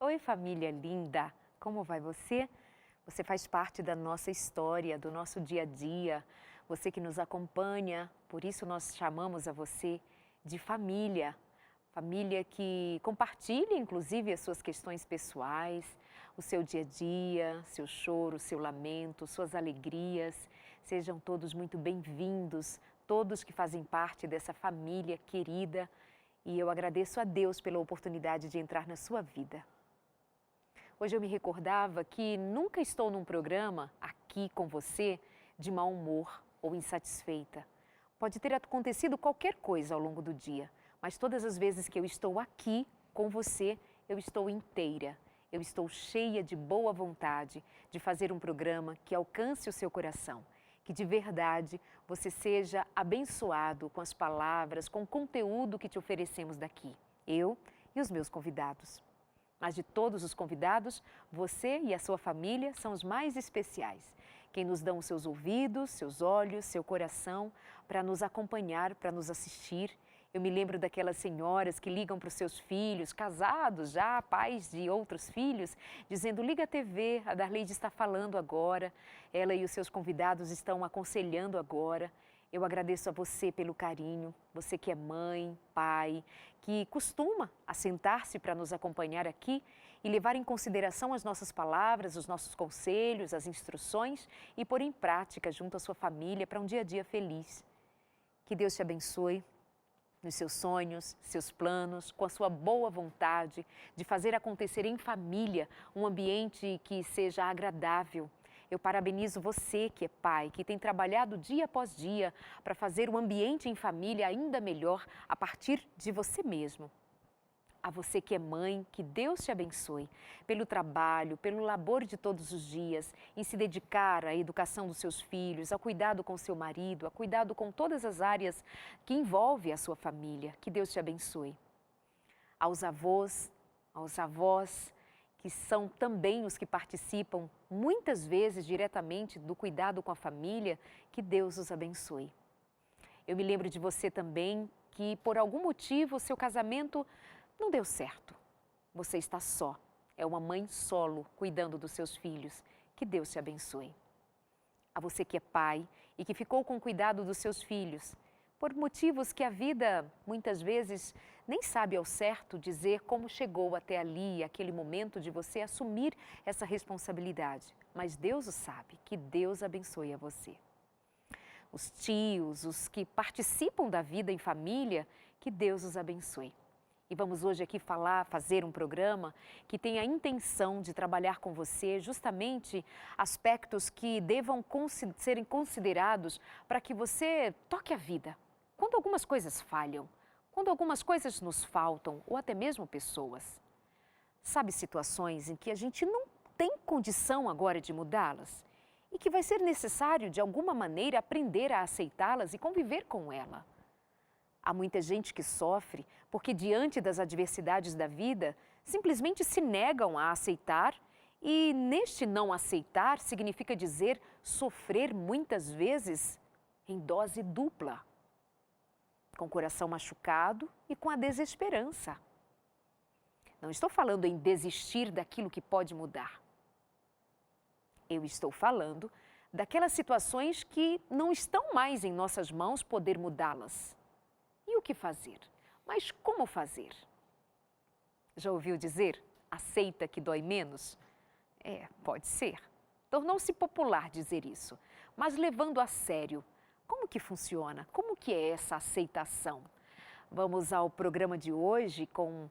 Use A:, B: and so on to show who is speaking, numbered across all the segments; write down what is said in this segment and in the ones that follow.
A: Oi, família linda! Como vai você? Você faz parte da nossa história, do nosso dia a dia. Você que nos acompanha, por isso nós chamamos a você de família. Família que compartilha, inclusive, as suas questões pessoais, o seu dia a dia, seu choro, seu lamento, suas alegrias. Sejam todos muito bem-vindos, todos que fazem parte dessa família querida. E eu agradeço a Deus pela oportunidade de entrar na sua vida. Hoje eu me recordava que nunca estou num programa, aqui com você, de mau humor ou insatisfeita. Pode ter acontecido qualquer coisa ao longo do dia, mas todas as vezes que eu estou aqui com você, eu estou inteira. Eu estou cheia de boa vontade de fazer um programa que alcance o seu coração. Que de verdade você seja abençoado com as palavras, com o conteúdo que te oferecemos daqui. Eu e os meus convidados. Mas de todos os convidados, você e a sua família são os mais especiais. Quem nos dão os seus ouvidos, seus olhos, seu coração, para nos acompanhar, para nos assistir. Eu me lembro daquelas senhoras que ligam para os seus filhos, casados já, pais de outros filhos, dizendo, liga a TV, a Darleide está falando agora, ela e os seus convidados estão aconselhando agora. Eu agradeço a você pelo carinho, você que é mãe, pai, que costuma assentar-se para nos acompanhar aqui e levar em consideração as nossas palavras, os nossos conselhos, as instruções e pôr em prática junto à sua família para um dia a dia feliz. Que Deus te abençoe nos seus sonhos, seus planos, com a sua boa vontade de fazer acontecer em família um ambiente que seja agradável. Eu parabenizo você que é pai, que tem trabalhado dia após dia para fazer o ambiente em família ainda melhor a partir de você mesmo. A você que é mãe, que Deus te abençoe pelo trabalho, pelo labor de todos os dias, em se dedicar à educação dos seus filhos, ao cuidado com seu marido, ao cuidado com todas as áreas que envolvem a sua família. Que Deus te abençoe. Aos avós, aos avós, que são também os que participam, muitas vezes diretamente, do cuidado com a família, que Deus os abençoe. Eu me lembro de você também que, por algum motivo, o seu casamento não deu certo. Você está só, é uma mãe solo, cuidando dos seus filhos. Que Deus te abençoe. A você que é pai e que ficou com cuidado dos seus filhos, por motivos que a vida, muitas vezes, nem sabe ao certo dizer como chegou até ali, aquele momento de você assumir essa responsabilidade. Mas Deus o sabe, que Deus abençoe a você. Os tios, os que participam da vida em família, que Deus os abençoe. E vamos hoje aqui fazer um programa que tem a intenção de trabalhar com você justamente aspectos que devam serem considerados para que você toque a vida. Quando algumas coisas falham, quando algumas coisas nos faltam, ou até mesmo pessoas. Sabe, situações em que a gente não tem condição agora de mudá-las e que vai ser necessário, de alguma maneira, aprender a aceitá-las e conviver com ela. Há muita gente que sofre porque, diante das adversidades da vida, simplesmente se negam a aceitar e, neste não aceitar, significa dizer sofrer muitas vezes em dose dupla. Com o coração machucado e com a desesperança. Não estou falando em desistir daquilo que pode mudar. Eu estou falando daquelas situações que não estão mais em nossas mãos poder mudá-las. E o que fazer? Mas como fazer? Já ouviu dizer, aceita que dói menos? Pode ser. Tornou-se popular dizer isso, mas levando a sério. Como que funciona? Como que é essa aceitação? Vamos ao programa de hoje com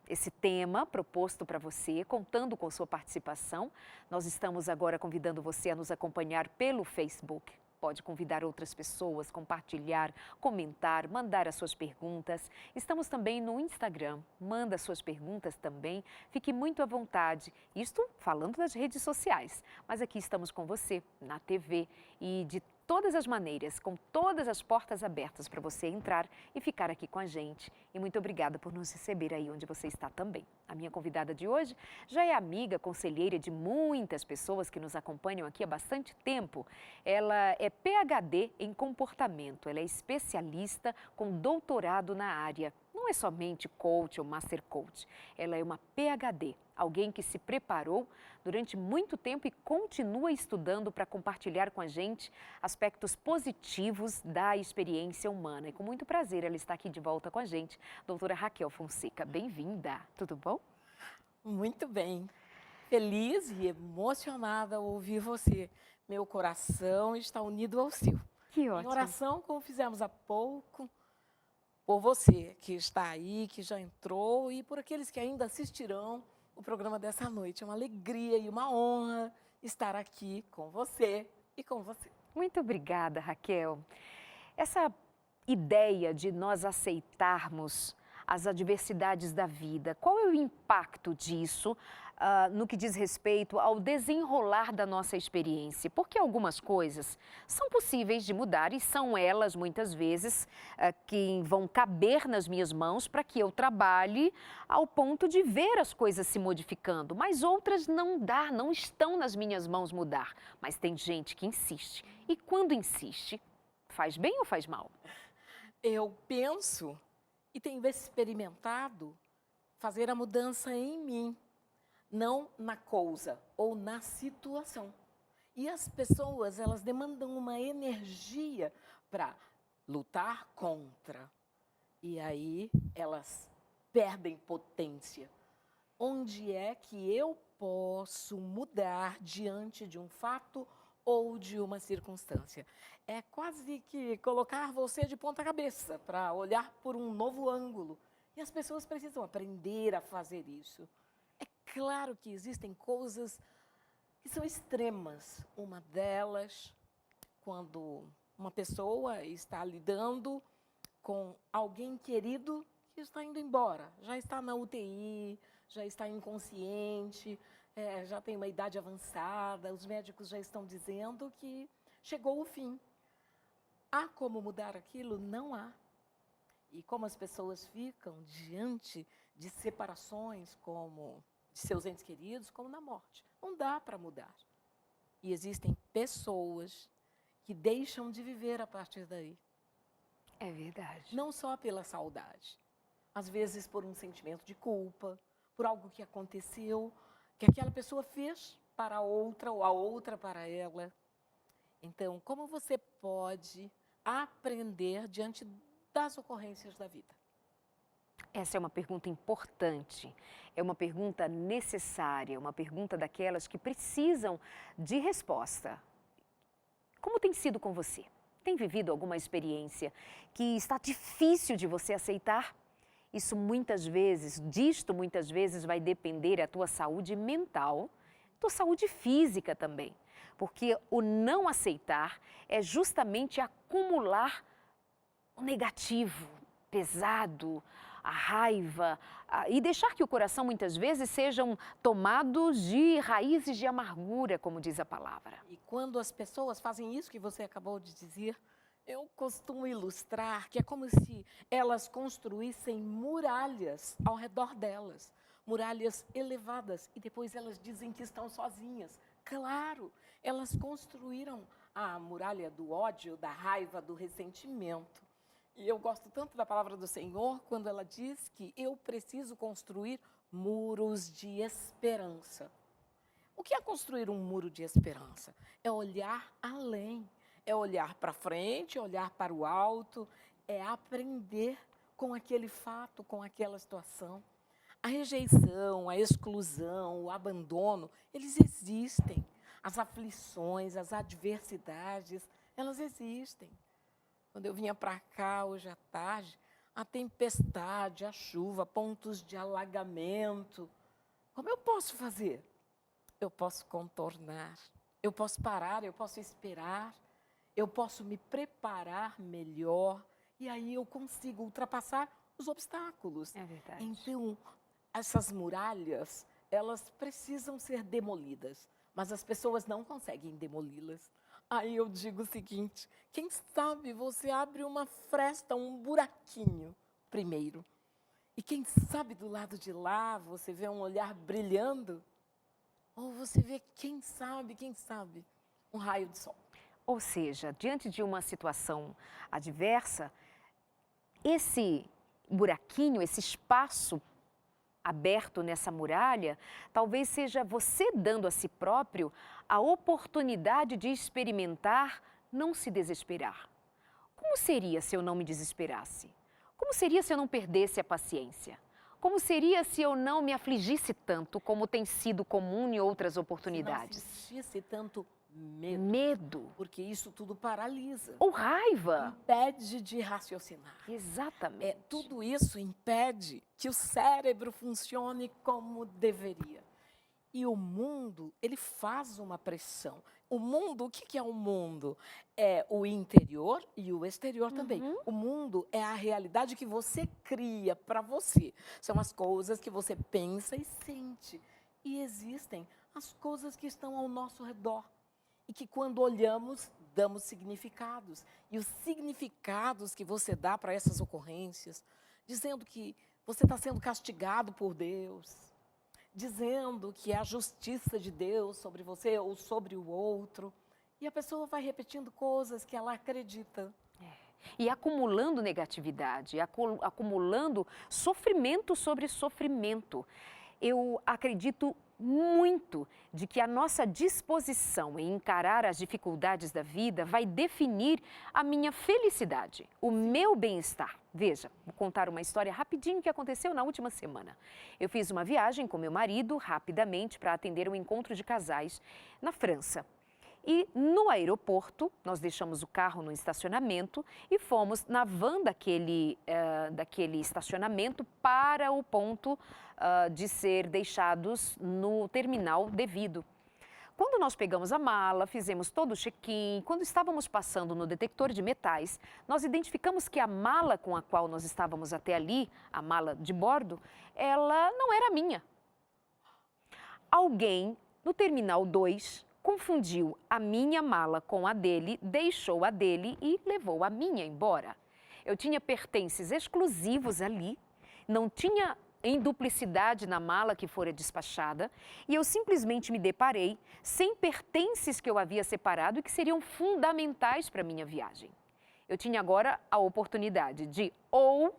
A: esse tema proposto para você, contando com sua participação. Nós estamos agora convidando você a nos acompanhar pelo Facebook. Pode convidar outras pessoas, compartilhar, comentar, mandar as suas perguntas. Estamos também no Instagram. Manda suas perguntas também. Fique muito à vontade. Isto falando das redes sociais. Mas aqui estamos com você, na TV e de todas as maneiras, com todas as portas abertas para você entrar e ficar aqui com a gente. E muito obrigada por nos receber aí onde você está também. A minha convidada de hoje já é amiga, conselheira de muitas pessoas que nos acompanham aqui há bastante tempo. Ela é PhD em comportamento, ela é especialista com doutorado na área. Não não é somente coach ou master coach, ela é uma PhD, alguém que se preparou durante muito tempo e continua estudando para compartilhar com a gente aspectos positivos da experiência humana. E com muito prazer ela está aqui de volta com a gente, doutora Raquel Fonseca. Bem-vinda, tudo bom?
B: Muito bem, feliz e emocionada ao ouvir você. Meu coração está unido ao seu.
A: Que ótimo.
B: Em oração, como fizemos há pouco, por você que está aí, que já entrou, e por aqueles que ainda assistirão o programa dessa noite. É uma alegria e uma honra estar aqui com você e com você.
A: Muito obrigada, Raquel. Essa ideia de nós aceitarmos as adversidades da vida, qual é o impacto disso no que diz respeito ao desenrolar da nossa experiência? Porque algumas coisas são possíveis de mudar e são elas, muitas vezes, que vão caber nas minhas mãos para que eu trabalhe ao ponto de ver as coisas se modificando. Mas outras não dá, não estão nas minhas mãos mudar. Mas tem gente que insiste. E quando insiste, faz bem ou faz mal?
B: Eu penso e tenho experimentado fazer a mudança em mim, não na coisa ou na situação. E as pessoas, elas demandam uma energia para lutar contra. E aí elas perdem potência. Onde é que eu posso mudar diante de um fato ou de uma circunstância? É quase que colocar você de ponta cabeça para olhar por um novo ângulo. E as pessoas precisam aprender a fazer isso. É claro que existem coisas que são extremas. Uma delas, quando uma pessoa está lidando com alguém querido que está indo embora, já está na UTI, já está inconsciente, já tem uma idade avançada, os médicos já estão dizendo que chegou o fim. Há como mudar aquilo? Não há. E como as pessoas ficam diante de separações, como de seus entes queridos, como na morte. Não dá para mudar. E existem pessoas que deixam de viver a partir daí.
A: É verdade.
B: Não só pela saudade. Às vezes por um sentimento de culpa, por algo que aconteceu, que aquela pessoa fez para a outra ou a outra para ela. Então, como você pode aprender diante das ocorrências da vida?
A: Essa é uma pergunta importante, é uma pergunta necessária, uma pergunta daquelas que precisam de resposta. Como tem sido com você? Tem vivido alguma experiência que está difícil de você aceitar? Isso muitas vezes vai depender da tua saúde mental, tua saúde física também. Porque o não aceitar é justamente acumular o negativo, pesado, a raiva, e deixar que o coração muitas vezes sejam tomados de raízes de amargura, como diz a palavra.
B: E quando as pessoas fazem isso que você acabou de dizer, eu costumo ilustrar que é como se elas construíssem muralhas ao redor delas, muralhas elevadas, e depois elas dizem que estão sozinhas. Claro, elas construíram a muralha do ódio, da raiva, do ressentimento. E eu gosto tanto da palavra do Senhor quando ela diz que eu preciso construir muros de esperança. O que é construir um muro de esperança? É olhar além, é olhar para frente, olhar para o alto, é aprender com aquele fato, com aquela situação. A rejeição, a exclusão, o abandono, eles existem. As aflições, as adversidades, elas existem. Quando eu vinha para cá hoje à tarde, a tempestade, a chuva, pontos de alagamento. Como eu posso fazer? Eu posso contornar, eu posso parar, eu posso esperar, eu posso me preparar melhor e aí eu consigo ultrapassar os obstáculos.
A: É verdade.
B: Então, essas muralhas, elas precisam ser demolidas, mas as pessoas não conseguem demoli-las. Aí eu digo o seguinte, quem sabe você abre uma fresta, um buraquinho primeiro. E quem sabe do lado de lá você vê um olhar brilhando, ou você vê, quem sabe, um raio de sol.
A: Ou seja, diante de uma situação adversa, esse buraquinho, esse espaço aberto nessa muralha, talvez seja você dando a si próprio a oportunidade de experimentar, não se desesperar. Como seria se eu não me desesperasse? Como seria se eu não perdesse a paciência? Como seria se eu não me afligisse tanto, como tem sido comum em outras oportunidades?
B: Se não sentisse tanto medo.
A: Medo.
B: Porque isso tudo paralisa.
A: Ou raiva.
B: Impede de raciocinar.
A: Exatamente.
B: Tudo isso impede que o cérebro funcione como deveria. E o mundo, ele faz uma pressão. O mundo, o que é o mundo? É o interior e o exterior também. O mundo é a realidade que você cria para você. São as coisas que você pensa e sente. E existem as coisas que estão ao nosso redor. E que quando olhamos, damos significados. E os significados que você dá para essas ocorrências, dizendo que você está sendo castigado por Deus, dizendo que é a justiça de Deus sobre você ou sobre o outro. E a pessoa vai repetindo coisas que ela acredita.
A: E acumulando negatividade, acumulando sofrimento sobre sofrimento. Eu acredito muito de que a nossa disposição em encarar as dificuldades da vida vai definir a minha felicidade, o meu bem-estar. Veja, vou contar uma história rapidinho que aconteceu na última semana. Eu fiz uma viagem com meu marido rapidamente para atender um encontro de casais na França. E no aeroporto, nós deixamos o carro no estacionamento e fomos na van daquele estacionamento para o ponto de ser deixados no terminal devido. Quando nós pegamos a mala, fizemos todo o check-in, quando estávamos passando no detector de metais, nós identificamos que a mala com a qual nós estávamos até ali, a mala de bordo, ela não era minha. Alguém no terminal 2 confundiu a minha mala com a dele, deixou a dele e levou a minha embora. Eu tinha pertences exclusivos ali, não tinha em duplicidade na mala que fora despachada e eu simplesmente me deparei sem pertences que eu havia separado e que seriam fundamentais para a minha viagem. Eu tinha agora a oportunidade de ou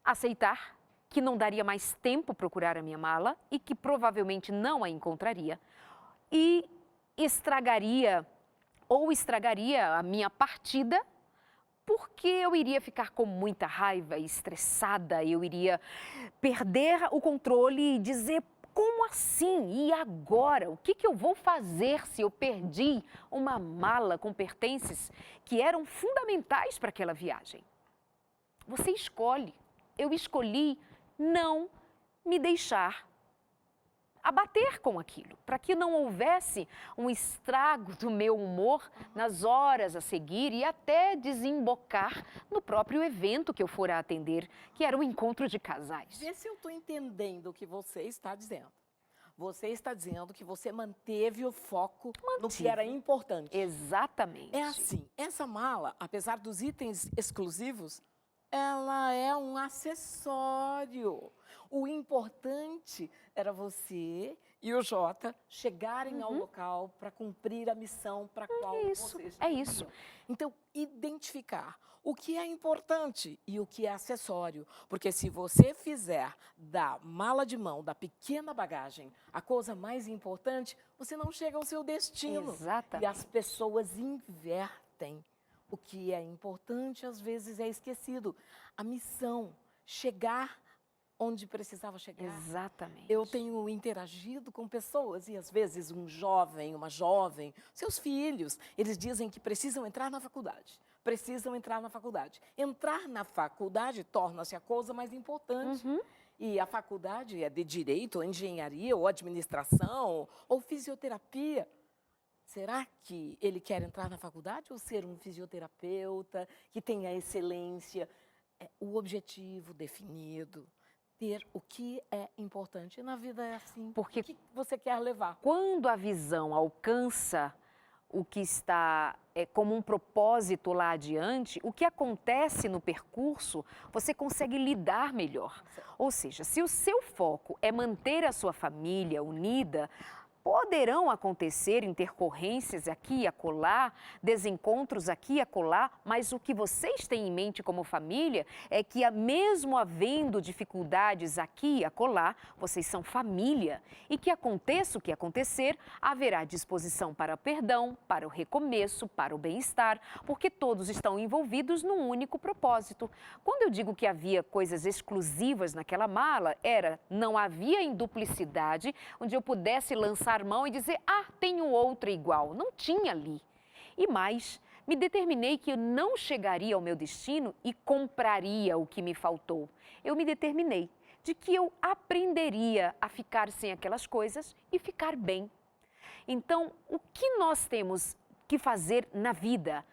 A: aceitar que não daria mais tempo procurar a minha mala e que provavelmente não a encontraria e estragaria a minha partida, porque eu iria ficar com muita raiva e estressada, eu iria perder o controle e dizer, como assim? E agora? O que eu vou fazer se eu perdi uma mala com pertences que eram fundamentais para aquela viagem? Você escolhe. Eu escolhi não me deixar abater com aquilo, para que não houvesse um estrago do meu humor nas horas a seguir e até desembocar no próprio evento que eu fora atender, que era o encontro de casais.
B: Vê se eu estou entendendo o que você está dizendo. Você está dizendo que você manteve o foco no que era importante.
A: Exatamente.
B: É assim, essa mala, apesar dos itens exclusivos, ela é um acessório. O importante era você e o Jota chegarem ao local para cumprir a missão para a qual vocês
A: é isso.
B: Então, identificar o que é importante e o que é acessório. Porque se você fizer da mala de mão, da pequena bagagem, a coisa mais importante, você não chega ao seu destino.
A: Exatamente.
B: E as pessoas invertem. O que é importante, às vezes, é esquecido. A missão, chegar onde precisava chegar.
A: Exatamente.
B: Eu tenho interagido com pessoas e, às vezes, um jovem, uma jovem, seus filhos, eles dizem que precisam entrar na faculdade. Precisam entrar na faculdade. Entrar na faculdade torna-se a coisa mais importante. E a faculdade é de direito, ou engenharia, ou administração, ou fisioterapia. Será que ele quer entrar na faculdade ou ser um fisioterapeuta que tenha excelência? O objetivo definido, ter o que é importante. Na vida é assim.
A: Porque
B: o que você quer levar?
A: Quando a visão alcança o que está como um propósito lá adiante, o que acontece no percurso, você consegue lidar melhor. Ou seja, se o seu foco é manter a sua família unida, Poderão acontecer intercorrências aqui e acolá, desencontros aqui e acolá, mas o que vocês têm em mente como família é que, mesmo havendo dificuldades aqui e acolá, vocês são família e que aconteça o que acontecer, haverá disposição para o perdão, para o recomeço, para o bem-estar, porque todos estão envolvidos num único propósito. Quando eu digo que havia coisas exclusivas naquela mala, não havia em duplicidade, onde eu pudesse lançar mão e dizer, tenho outra igual. Não tinha ali. E mais, me determinei que eu não chegaria ao meu destino e compraria o que me faltou. Eu me determinei de que eu aprenderia a ficar sem aquelas coisas e ficar bem. Então, o que nós temos que fazer na vida?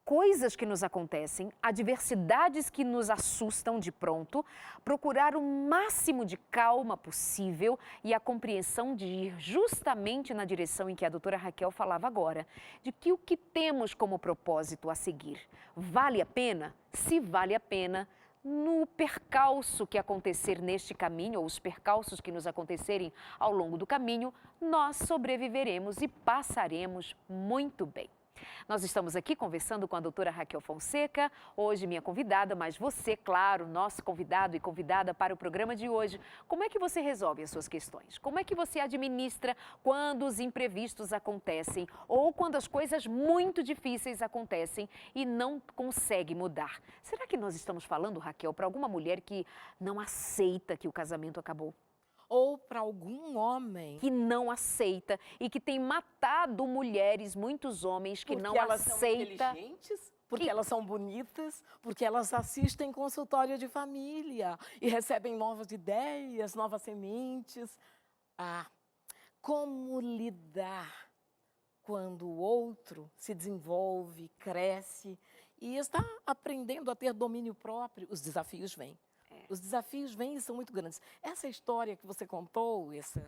A: Coisas que nos acontecem, adversidades que nos assustam de pronto, procurar o máximo de calma possível e a compreensão de ir justamente na direção em que a doutora Raquel falava agora, de que o que temos como propósito a seguir vale a pena? Se vale a pena, no percalço que acontecer neste caminho, ou os percalços que nos acontecerem ao longo do caminho, nós sobreviveremos e passaremos muito bem. Nós estamos aqui conversando com a doutora Raquel Fonseca, hoje minha convidada, mas você, claro, nosso convidado e convidada para o programa de hoje. Como é que você resolve as suas questões? Como é que você administra quando os imprevistos acontecem ou quando as coisas muito difíceis acontecem e não consegue mudar? Será que nós estamos falando, Raquel, para alguma mulher que não aceita que o casamento acabou?
B: Ou para algum homem
A: Que não aceita e que tem matado mulheres, muitos homens que
B: porque
A: não
B: elas são
A: aceitam.
B: inteligentes, porque elas são bonitas, porque elas assistem consultório de família e recebem novas ideias, novas sementes. Como lidar quando o outro se desenvolve, cresce e está aprendendo a ter domínio próprio? Os desafios vêm. Os desafios vêm e são muito grandes. Essa história que você contou, esse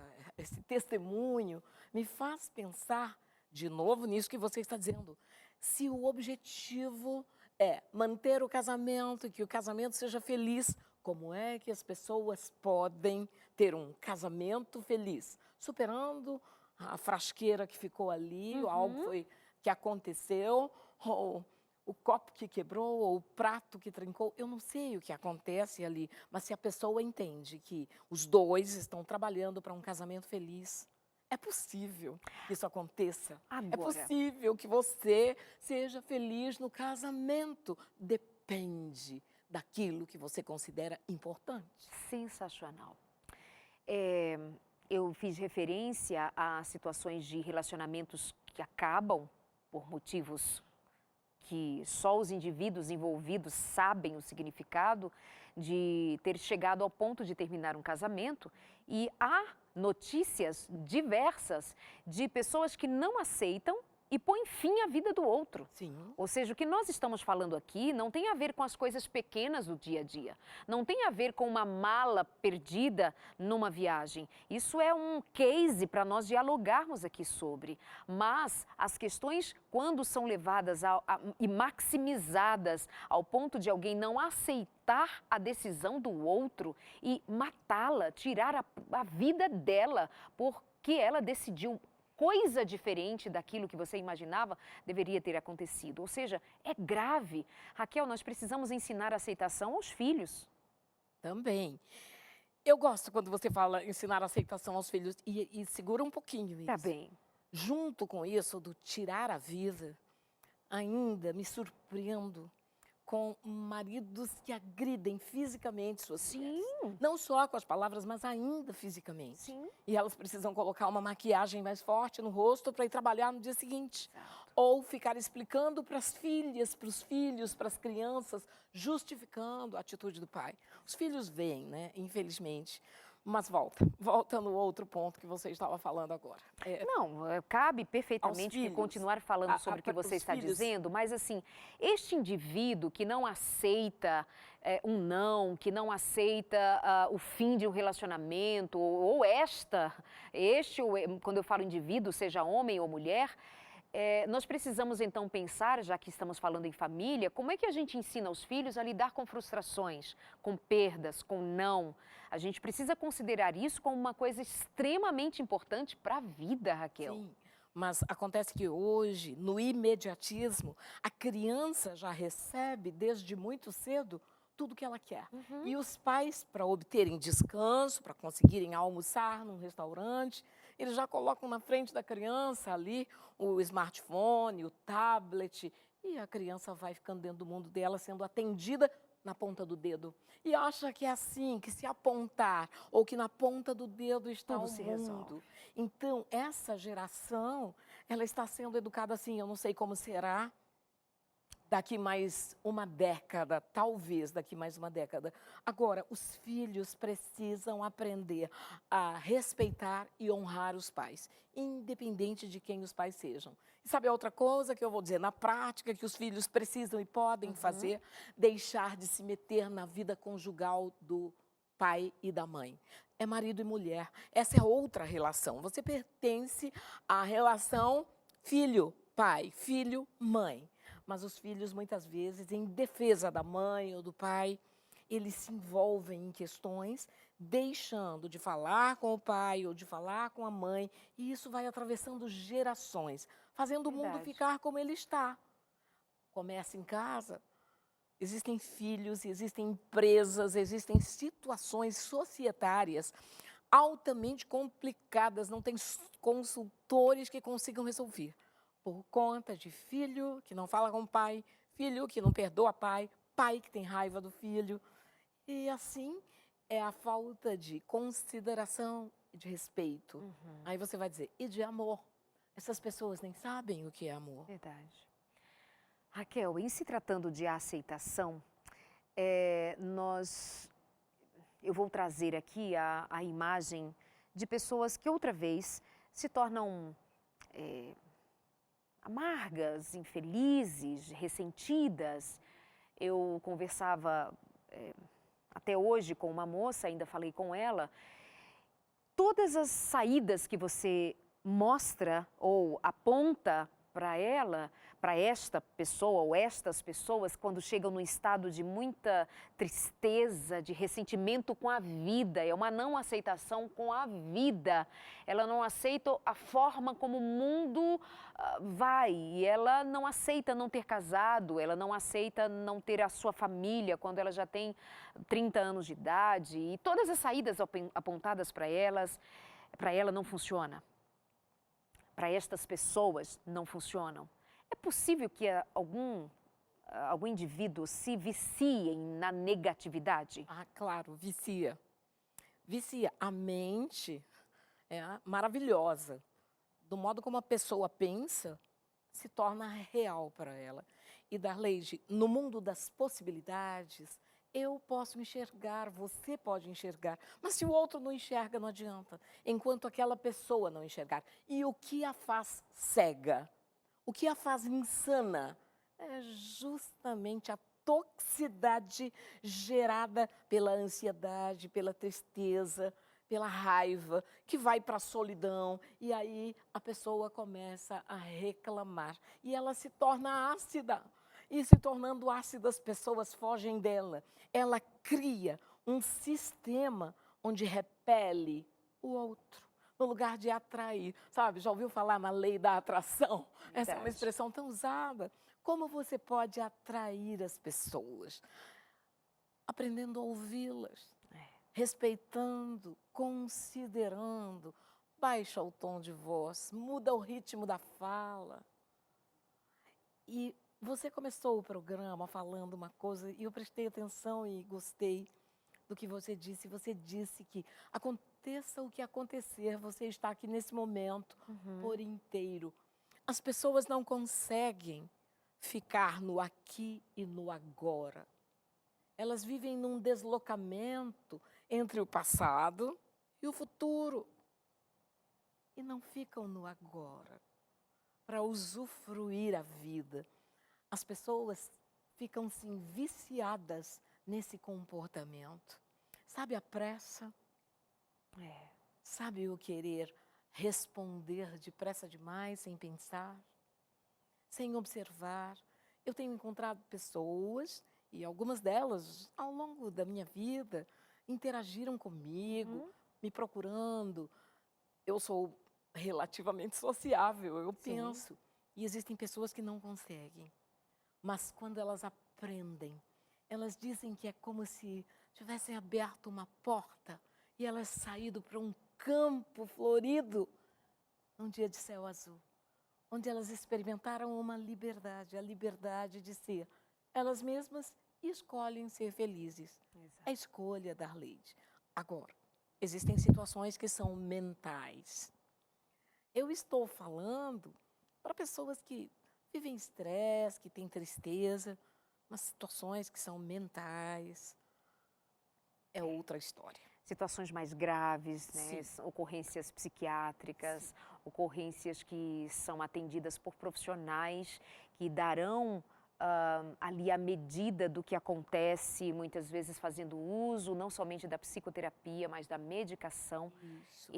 B: testemunho, me faz pensar de novo nisso que você está dizendo. Se o objetivo é manter o casamento, que o casamento seja feliz, como é que as pessoas podem ter um casamento feliz? Superando a frasqueira que ficou ali, ou algo que aconteceu, ou o copo que quebrou, ou o prato que trincou, eu não sei o que acontece ali, mas se a pessoa entende que os dois estão trabalhando para um casamento feliz, é possível que isso aconteça.
A: Agora.
B: É possível que você seja feliz no casamento. Depende daquilo que você considera importante.
A: Sensacional. Eu fiz referência a situações de relacionamentos que acabam por motivos que só os indivíduos envolvidos sabem o significado de ter chegado ao ponto de terminar um casamento, e há notícias diversas de pessoas que não aceitam e põem fim à vida do outro.
B: Sim.
A: Ou seja, o que nós estamos falando aqui não tem a ver com as coisas pequenas do dia a dia. Não tem a ver com uma mala perdida numa viagem. Isso é um case para nós dialogarmos aqui sobre. Mas as questões, quando são levadas e maximizadas ao ponto de alguém não aceitar a decisão do outro e matá-la, tirar a vida dela porque ela decidiu coisa diferente daquilo que você imaginava deveria ter acontecido. Ou seja, é grave. Raquel, nós precisamos ensinar a aceitação aos filhos.
B: Também. Eu gosto quando você fala ensinar a aceitação aos filhos e segura um pouquinho isso.
A: Tá bem.
B: Junto com isso, do tirar a vida, ainda me surpreendo com maridos que agridem fisicamente suas filhas. Não só com as palavras, mas ainda fisicamente.
A: Sim.
B: E elas precisam colocar uma maquiagem mais forte no rosto para ir trabalhar no dia seguinte.
A: Exato.
B: Ou ficar explicando para as filhas, para os filhos, para as crianças, justificando a atitude do pai. Os filhos veem, né? Infelizmente. Mas volta no outro ponto que você estava falando agora.
A: Não, cabe perfeitamente que continuar falando sobre o que você está dizendo, mas assim, este indivíduo que não aceita um não, que não aceita o fim de um relacionamento, quando eu falo indivíduo, seja homem ou mulher, Nós precisamos então pensar, já que estamos falando em família, como é que a gente ensina os filhos a lidar com frustrações, com perdas, com não. A gente precisa considerar isso como uma coisa extremamente importante para a vida, Raquel.
B: Sim, mas acontece que hoje, no imediatismo, a criança já recebe desde muito cedo tudo que ela quer.
A: Uhum.
B: E os pais, para obterem descanso, para conseguirem almoçar num restaurante, eles já colocam na frente da criança ali o smartphone, o tablet, e a criança vai ficando dentro do mundo dela, sendo atendida na ponta do dedo. E acha que é assim, que se apontar, ou que na ponta do dedo está
A: Tudo
B: o
A: se
B: mundo.
A: resolve.
B: Então, essa geração, ela está sendo educada assim, eu não sei como será daqui mais uma década, talvez daqui mais uma década. Agora, os filhos precisam aprender a respeitar e honrar os pais, independente de quem os pais sejam. E sabe a outra coisa que eu vou dizer? Na prática, que os filhos precisam e podem fazer, deixar de se meter na vida conjugal do pai e da mãe. É marido e mulher. Essa é outra relação. Você pertence à relação filho-pai, filho-mãe. Mas os filhos, muitas vezes, em defesa da mãe ou do pai, eles se envolvem em questões, deixando de falar com o pai ou de falar com a mãe, e isso vai atravessando gerações, fazendo o mundo
A: Verdade.
B: ficar como ele está. Começa em casa, existem filhos, existem empresas, existem situações societárias altamente complicadas, não tem consultores que consigam resolver. Por conta de filho que não fala com o pai, filho que não perdoa pai, pai que tem raiva do filho. E assim é a falta de consideração e de respeito. Aí você vai dizer, e de amor? Essas pessoas nem sabem o que é amor.
A: Verdade. Raquel, em se tratando de aceitação, eu vou trazer aqui a imagem de pessoas que outra vez se tornam amargas, infelizes, ressentidas. Eu conversava até hoje com uma moça, ainda falei com ela. Todas as saídas que você mostra ou aponta para ela, para esta pessoa ou estas pessoas, quando chegam num estado de muita tristeza, de ressentimento com a vida, é uma não aceitação com a vida. Ela não aceita a forma como o mundo vai, e ela não aceita não ter casado, ela não aceita não ter a sua família quando ela já tem 30 anos de idade, e todas as saídas apontadas para ela não funcionam. Para estas pessoas não funcionam. É possível que algum indivíduo se vicie na negatividade?
B: Ah, claro, vicia. Vicia. A mente é maravilhosa. Do modo como a pessoa pensa, se torna real para ela. E, Darleide, no mundo das possibilidades, eu posso enxergar, você pode enxergar, mas se o outro não enxerga, não adianta, enquanto aquela pessoa não enxergar. E o que a faz cega, o que a faz insana, é justamente a toxicidade gerada pela ansiedade, pela tristeza, pela raiva, que vai para a solidão, e aí a pessoa começa a reclamar, e ela se torna ácida. E se tornando ácida, as pessoas fogem dela. Ela cria um sistema onde repele o outro, no lugar de atrair. Sabe, já ouviu falar na lei da atração? Essa é uma expressão tão usada. Como você pode atrair as pessoas? Aprendendo a ouvi-las, respeitando, considerando. Baixa o tom de voz, muda o ritmo da fala. E você começou o programa falando uma coisa e eu prestei atenção e gostei do que você disse. Você disse que aconteça o que acontecer, você está aqui nesse momento por inteiro. As pessoas não conseguem ficar no aqui e no agora. Elas vivem num deslocamento entre o passado e o futuro. E não ficam no agora para usufruir a vida. As pessoas ficam sim viciadas nesse comportamento. Sabe a pressa? Sabe o querer responder depressa demais, sem pensar? sem observar. Eu tenho encontrado pessoas, e algumas delas, ao longo da minha vida, interagiram comigo, me procurando. Eu sou relativamente sociável, eu
A: Sim.
B: penso. E existem pessoas que não conseguem. Mas quando elas aprendem, elas dizem que é como se tivessem aberto uma porta e elas saído para um campo florido, num dia de céu azul, onde elas experimentaram uma liberdade, a liberdade de ser elas mesmas e escolhem ser felizes.
A: Exato.
B: É a escolha da Arleide. Agora, existem situações que são mentais. Eu estou falando para pessoas que vivem estresse, que têm tristeza, mas situações que são mentais é outra história.
A: Situações mais graves, né?
B: Sim.
A: Ocorrências psiquiátricas, ocorrências que são atendidas por profissionais que darão ali a medida do que acontece, muitas vezes fazendo uso não somente da psicoterapia, mas da medicação.
B: Isso.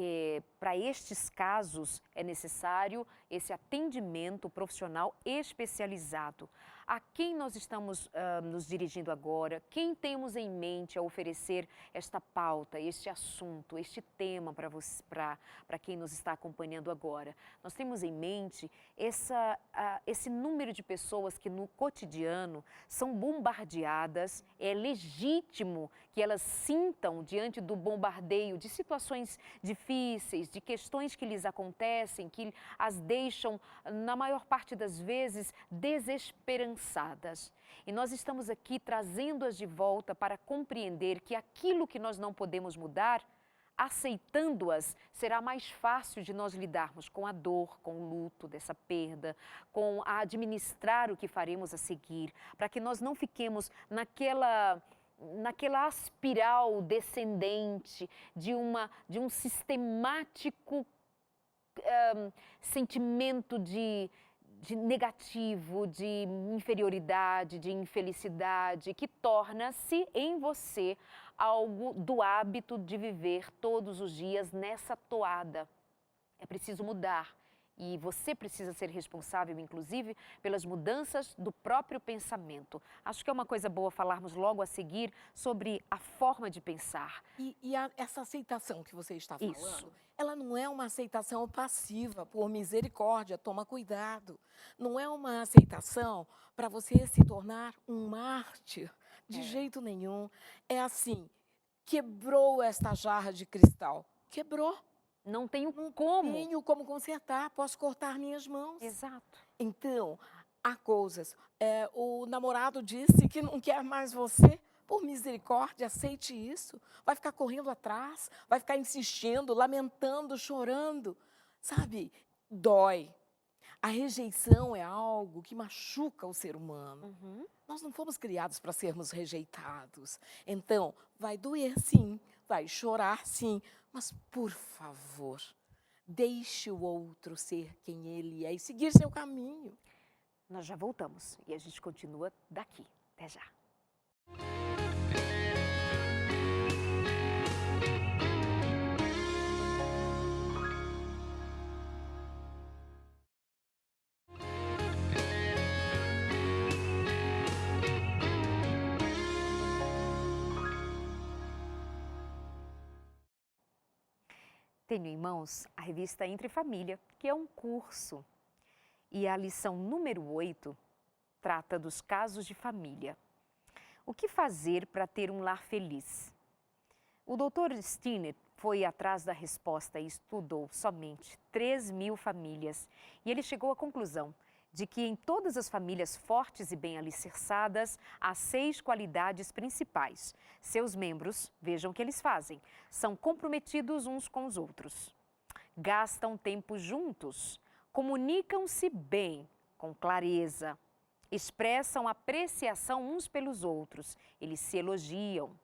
A: Para estes casos é necessário esse atendimento profissional especializado. A quem nós estamos nos dirigindo agora? Quem temos em mente a oferecer esta pauta, este assunto, este tema para quem nos está acompanhando agora? Nós temos em mente esse número de pessoas que no cotidiano são bombardeadas. É legítimo que elas sintam diante do bombardeio de situações difíceis, de questões que lhes acontecem, que as deixam, na maior parte das vezes, desesperançadas. E nós estamos aqui trazendo-as de volta para compreender que aquilo que nós não podemos mudar, aceitando-as, será mais fácil de nós lidarmos com a dor, com o luto dessa perda, com a administrar o que faremos a seguir, para que nós não fiquemos naquela espiral descendente de um sistemático sentimento de negativo, de inferioridade, de infelicidade, que torna-se em você algo do hábito de viver todos os dias nessa toada. É preciso mudar. E você precisa ser responsável, inclusive, pelas mudanças do próprio pensamento. Acho que é uma coisa boa falarmos logo a seguir sobre a forma de pensar.
B: Essa aceitação que você está falando,
A: Isso.
B: ela não é uma aceitação passiva, por misericórdia, toma cuidado. Não é uma aceitação para você se tornar um mártir, de jeito nenhum. É assim, quebrou esta jarra de cristal, quebrou.
A: Não tenho
B: Não
A: como.
B: tenho como consertar, posso cortar minhas mãos.
A: Exato.
B: Então, há coisas. O namorado disse que não quer mais você. Por misericórdia, aceite isso. Vai ficar correndo atrás, vai ficar insistindo, lamentando, chorando. Sabe, dói. A rejeição é algo que machuca o ser humano. Nós não fomos criados para sermos rejeitados. Então, vai doer sim, vai chorar sim, mas por favor, deixe o outro ser quem ele é e seguir seu caminho.
A: Nós já voltamos e a gente continua daqui. Até já. Tenho em mãos a revista Entre Família, que é um curso. E a lição número 8 trata dos casos de família. O que fazer para ter um lar feliz? O Dr. Stinner foi atrás da resposta e estudou somente 3.000 famílias. E ele chegou à conclusão de que em todas as famílias fortes e bem alicerçadas, há 6 qualidades principais. Seus membros, vejam o que eles fazem, são comprometidos uns com os outros, gastam tempo juntos, comunicam-se bem, com clareza, expressam apreciação uns pelos outros, eles se elogiam,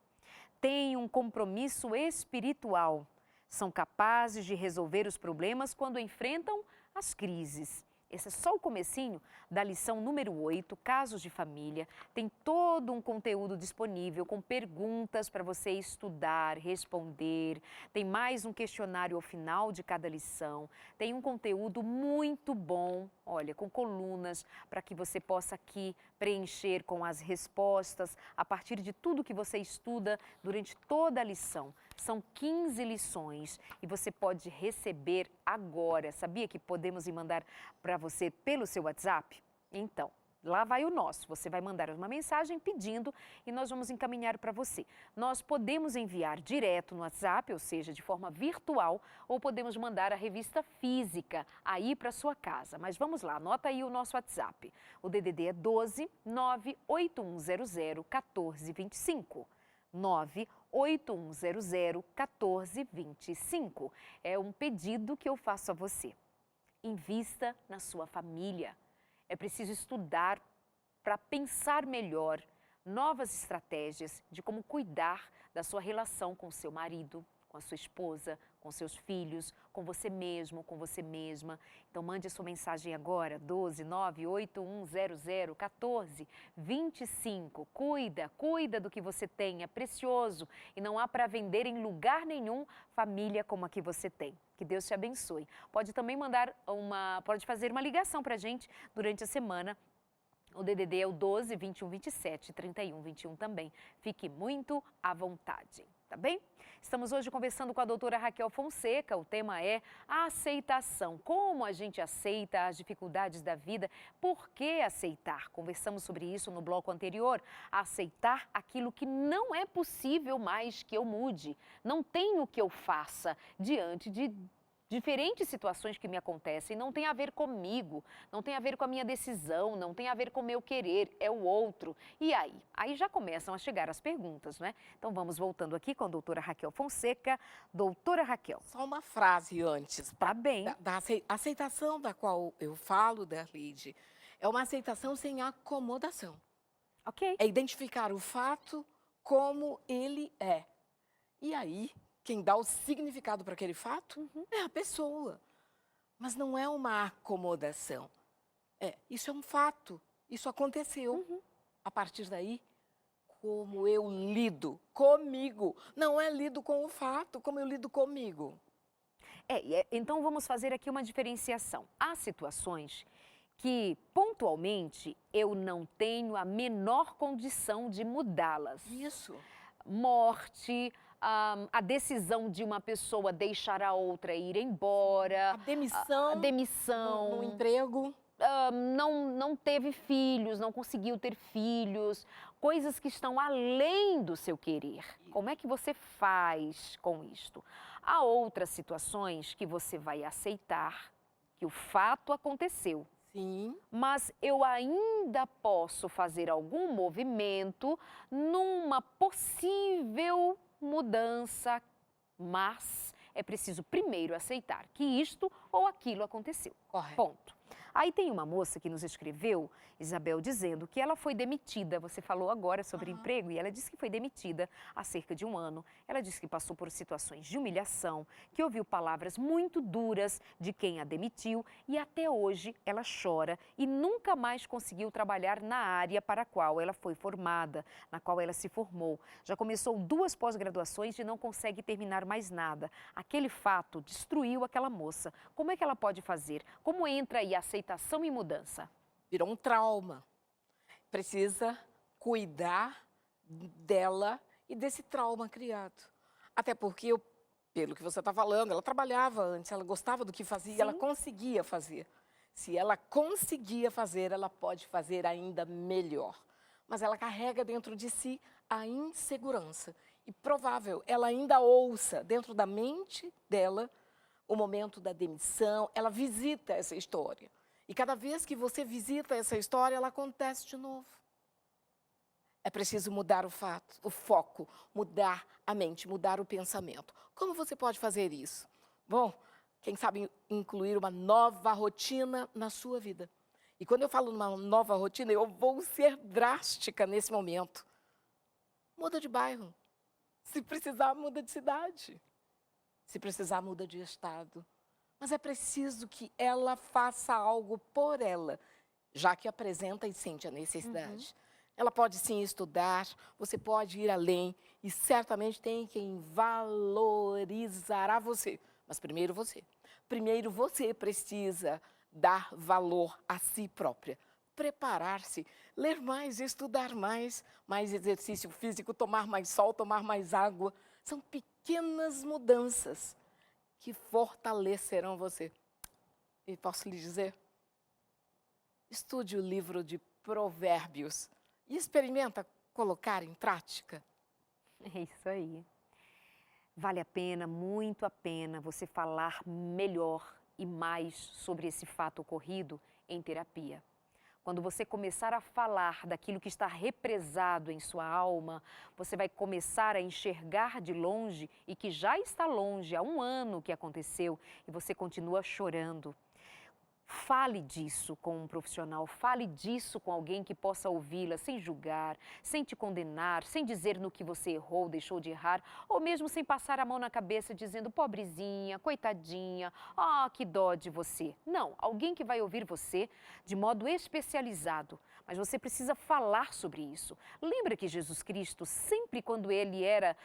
A: têm um compromisso espiritual, são capazes de resolver os problemas quando enfrentam as crises Esse é só o comecinho da lição número 8, Casos de Família. Tem todo um conteúdo disponível com perguntas para você estudar, responder. Tem mais um questionário ao final de cada lição. Tem um conteúdo muito bom, olha, com colunas para que você possa aqui preencher com as respostas a partir de tudo que você estuda durante toda a lição. São 15 lições e você pode receber agora. Sabia que podemos mandar para você pelo seu WhatsApp? Então, lá vai o nosso. Você vai mandar uma mensagem pedindo e nós vamos encaminhar para você. Nós podemos enviar direto no WhatsApp, ou seja, de forma virtual, ou podemos mandar a revista física aí para sua casa. Mas vamos lá, anota aí o nosso WhatsApp. O DDD é 12 98100 1425. 98100 1425. É um pedido que eu faço a você. Invista na sua família. É preciso estudar para pensar melhor novas estratégias de como cuidar da sua relação com seu marido, com a sua esposa, com seus filhos, com você mesmo, com você mesma. Então mande a sua mensagem agora, 12 98100 1425. Cuida do que você tem, é precioso e não há para vender em lugar nenhum família como a que você tem. Que Deus te abençoe. Pode também pode fazer uma ligação para a gente durante a semana. O DDD é o 12 21 27 31 21 também. Fique muito à vontade, tá bem? Estamos hoje conversando com a doutora Raquel Fonseca. O tema é a aceitação. Como a gente aceita as dificuldades da vida? Por que aceitar? Conversamos sobre isso no bloco anterior. Aceitar aquilo que não é possível mais que eu mude. Não tem o que eu faça diante de diferentes situações que me acontecem. Não tem a ver comigo, não tem a ver com a minha decisão, não tem a ver com o meu querer, é o outro. E aí? Aí já começam a chegar as perguntas, né? Então vamos voltando aqui com a doutora Raquel Fonseca. Doutora Raquel.
B: Só uma frase antes.
A: Tá bem.
B: Da aceitação da qual eu falo, Darlide, é uma aceitação sem acomodação.
A: Ok.
B: É identificar o fato como ele é. E aí, quem dá o significado para aquele fato é a pessoa. Mas não é uma acomodação. Isso é um fato. Isso aconteceu. A partir daí, como eu lido comigo. Não é lido com o fato, como eu lido comigo.
A: Então vamos fazer aqui uma diferenciação. Há situações que, pontualmente, eu não tenho a menor condição de mudá-las.
B: Isso.
A: Morte, a decisão de uma pessoa deixar a outra ir embora.
B: A demissão. No emprego.
A: Não teve filhos, não conseguiu ter filhos. Coisas que estão além do seu querer. Como é que você faz com isto? Há outras situações que você vai aceitar que o fato aconteceu.
B: Sim.
A: Mas eu ainda posso fazer algum movimento numa possível mudança, mas é preciso primeiro aceitar que isto ou aquilo aconteceu.
B: Correto.
A: Ponto. Aí tem uma moça que nos escreveu, Isabel, dizendo que ela foi demitida. Você falou agora sobre emprego e ela disse que foi demitida há cerca de 1 ano. Ela disse que passou por situações de humilhação, que ouviu palavras muito duras de quem a demitiu e até hoje ela chora e nunca mais conseguiu trabalhar na área para a qual ela foi formada, na qual ela se formou. Já começou 2 pós-graduações e não consegue terminar mais nada. Aquele fato destruiu aquela moça. Como é que ela pode fazer? Como entra aí a aceitação e mudança?
B: Virou um trauma. Precisa cuidar dela e desse trauma criado. Até porque, pelo que você está falando, ela trabalhava antes, ela gostava do que fazia, ela conseguia fazer. Se ela conseguia fazer, ela pode fazer ainda melhor. Mas ela carrega dentro de si a insegurança. E provável, ela ainda ouça dentro da mente dela o momento da demissão, ela visita essa história. E cada vez que você visita essa história, ela acontece de novo. É preciso mudar o fato, o foco, mudar a mente, mudar o pensamento. Como você pode fazer isso? Bom, quem sabe incluir uma nova rotina na sua vida. E quando eu falo numa nova rotina, eu vou ser drástica nesse momento. Muda de bairro. Se precisar, muda de cidade. Se precisar, muda de estado. mas é preciso que ela faça algo por ela, já que apresenta e sente a necessidade. Ela pode sim estudar, você pode ir além e certamente tem quem valorizará você. Mas primeiro você. Primeiro você precisa dar valor a si própria. Preparar-se, ler mais, estudar mais exercício físico, tomar mais sol, tomar mais água. São pequenas mudanças que fortalecerão você. E posso lhe dizer, estude o livro de Provérbios e experimenta colocar em prática.
A: É isso aí. Vale a pena, muito a pena, você falar melhor e mais sobre esse fato ocorrido em terapia. Quando você começar a falar daquilo que está represado em sua alma, você vai começar a enxergar de longe e que já está longe há um ano que aconteceu e você continua chorando. Fale disso com um profissional, fale disso com alguém que possa ouvi-la sem julgar, sem te condenar, sem dizer no que você errou, deixou de errar, ou mesmo sem passar a mão na cabeça dizendo pobrezinha, coitadinha, que dó de você. Não, alguém que vai ouvir você de modo especializado, mas você precisa falar sobre isso. Lembra que Jesus Cristo, sempre quando ele era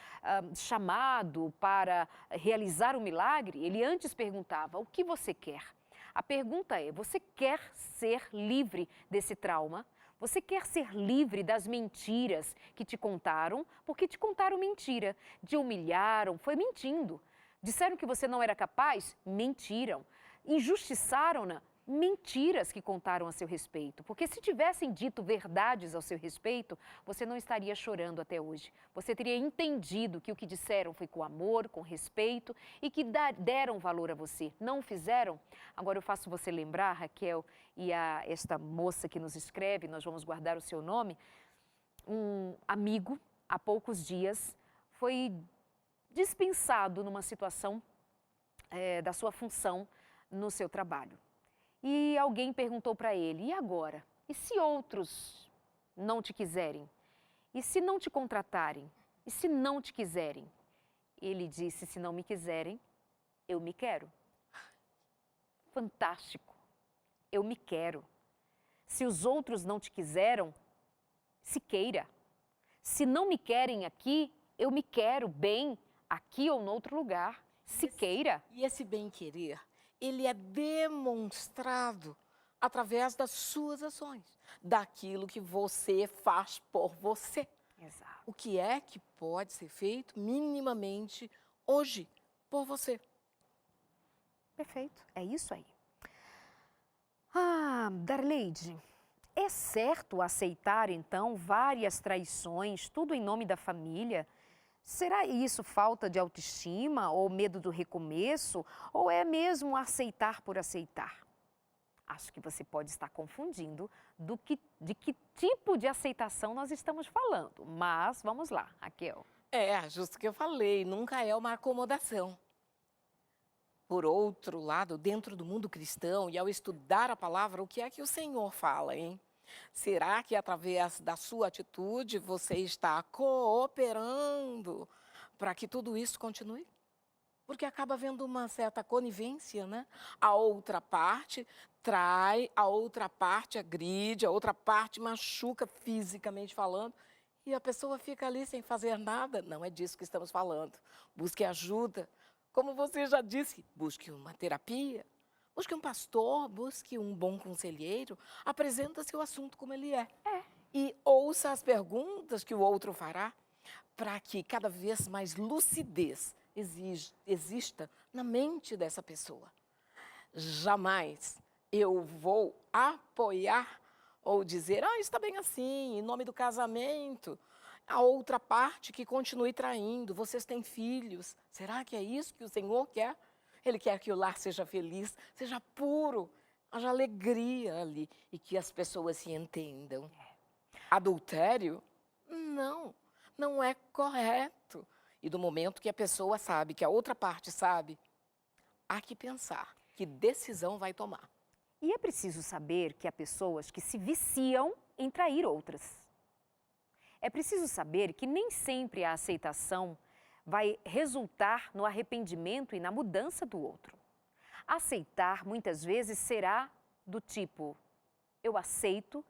A: chamado para realizar um milagre, ele antes perguntava: o que você quer? A pergunta é, você quer ser livre desse trauma? Você quer ser livre das mentiras que te contaram? Porque te contaram mentira. Te humilharam, foi mentindo. Disseram que você não era capaz? Mentiram. Injustiçaram-na? Mentiras que contaram a seu respeito. Porque se tivessem dito verdades ao seu respeito, você não estaria chorando até hoje. Você teria entendido que o que disseram foi com amor, com respeito e que deram valor a você. Não o fizeram? Agora eu faço você lembrar, Raquel, e esta moça que nos escreve, nós vamos guardar o seu nome, um amigo, há poucos dias, foi dispensado numa situação da sua função no seu trabalho. E alguém perguntou para ele, e agora? E se outros não te quiserem? E se não te contratarem? E se não te quiserem? Ele disse, se não me quiserem, eu me quero. Fantástico. Eu me quero. Se os outros não te quiseram, se queira. Se não me querem aqui, eu me quero bem aqui ou em outro lugar. Se queira.
B: E esse bem-querer, ele é demonstrado através das suas ações, daquilo que você faz por você.
A: Exato.
B: O que é que pode ser feito minimamente hoje por você?
A: Perfeito, é isso aí. Darleide, é certo aceitar então várias traições, tudo em nome da família? Será isso falta de autoestima ou medo do recomeço? Ou é mesmo aceitar por aceitar? Acho que você pode estar confundindo de que tipo de aceitação nós estamos falando. Mas vamos lá, Raquel.
B: É, justo o que eu falei, nunca é uma acomodação. Por outro lado, dentro do mundo cristão e ao estudar a palavra, o que é que o Senhor fala, hein? Será que através da sua atitude você está cooperando para que tudo isso continue? Porque acaba havendo uma certa conivência, né? A outra parte trai, a outra parte agride, a outra parte machuca fisicamente falando e a pessoa fica ali sem fazer nada. Não é disso que estamos falando. Busque ajuda. Como você já disse, busque uma terapia. Busque um pastor, busque um bom conselheiro, apresenta-se o assunto como ele é. E ouça as perguntas que o outro fará, para que cada vez mais lucidez exista na mente dessa pessoa. Jamais eu vou apoiar ou dizer, está bem assim, em nome do casamento, a outra parte que continue traindo, vocês têm filhos. Será que é isso que o Senhor quer? Ele quer que o lar seja feliz, seja puro, haja alegria ali e que as pessoas se entendam. Adultério? Não é correto. E do momento que a pessoa sabe, que a outra parte sabe, há que pensar que decisão vai tomar.
A: E é preciso saber que há pessoas que se viciam em trair outras. É preciso saber que nem sempre a aceitação vai resultar no arrependimento e na mudança do outro. Aceitar muitas vezes será do tipo: eu aceito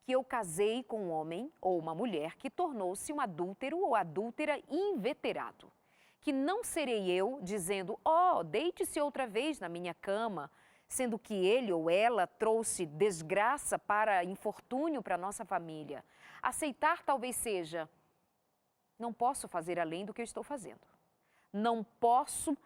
A: que eu casei com um homem ou uma mulher que tornou-se um adúltero ou adúltera inveterado. Que não serei eu dizendo: deite-se outra vez na minha cama, sendo que ele ou ela trouxe desgraça para infortúnio para a nossa família. Aceitar talvez seja: não posso fazer além do que eu estou fazendo. Não posso